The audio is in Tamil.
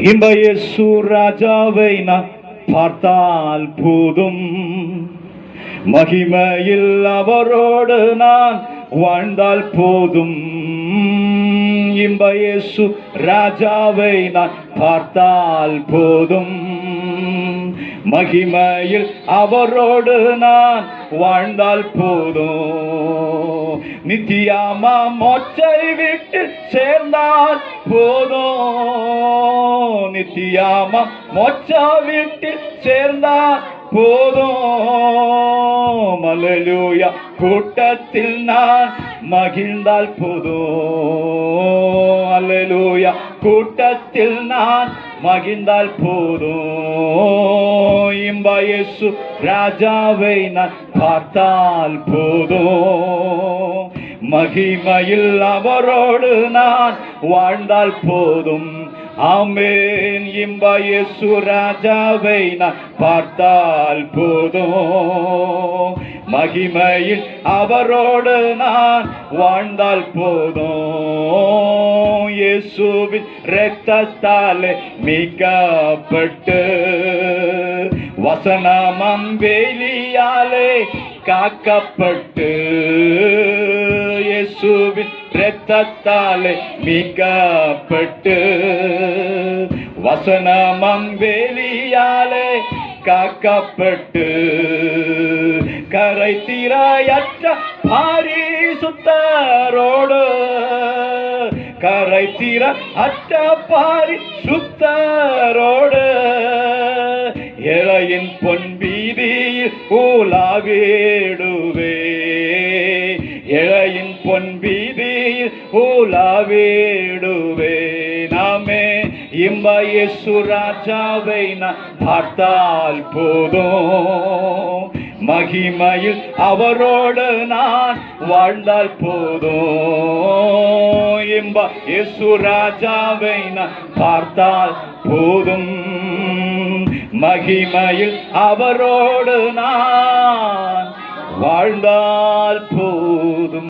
இன்ப இயேசு ராஜாவை நான் பார்த்தால் போதும், மகிமையில் அவரோடு நான் வாழ்ந்தால் போதும். இன்ப இயேசு ராஜாவை நான் பார்த்தால் போதும், மகிமையில் அவரோடு நான் வாழ்ந்தால் போதும். நித்தியாமா மோட்சை விட்டு சேர்ந்தால் போதும், நித்தியாமா மோட்சா விட்டு சேர்ந்தால் போதும். அல்லேலூயா கூட்டத்தில் நான் மகிழ்ந்தால் போதும், அல்லேலூயா கூட்டத்தில் நான் மகிழ்ந்தால் போதும். இன்ப இயேசு ராஜாவை நான் பார்த்தால் போதும், மகிமையில் அவரோடு நான் வாழ்ந்தால் போதும். ஆமென். இன்ப இயேசு ராஜாவை நான் பார்த்தால் போதும், மகிமையில் அவரோடு நான் வாழ்ந்தால் போதும். இயேசுவின் இரத்தத்தாலே மீட்கப்பட்டு, வசனமாம் வேலியாலே காக்கப்பட்டு, இயேசுவின் இரத்தத்தாலே மீட்கப்பட்டு, வசனமாம் வேலியாலே காக்கப்பட்டு, கரை தீராயற்ற பரிசுத்தரோடு, கரை தீர அற்ற பரிசுத்தரோடு, இளையின் பொன் வீதியில் ஊலாவிடுவே, இளையின் பொன் வீதியில் ஊலாவிடுவே. நாமே இன்ப இயேசு ராஜாவை நான் பார்த்தால் போதும், மகிமையில் அவரோடு நான் வாழ்ந்தால் போதும். இன்ப இயேசு ராஜாவை நான் பார்த்தால் போதும், மகிமையில் அவரோடு நான் வாழ்ந்தால் போதும்.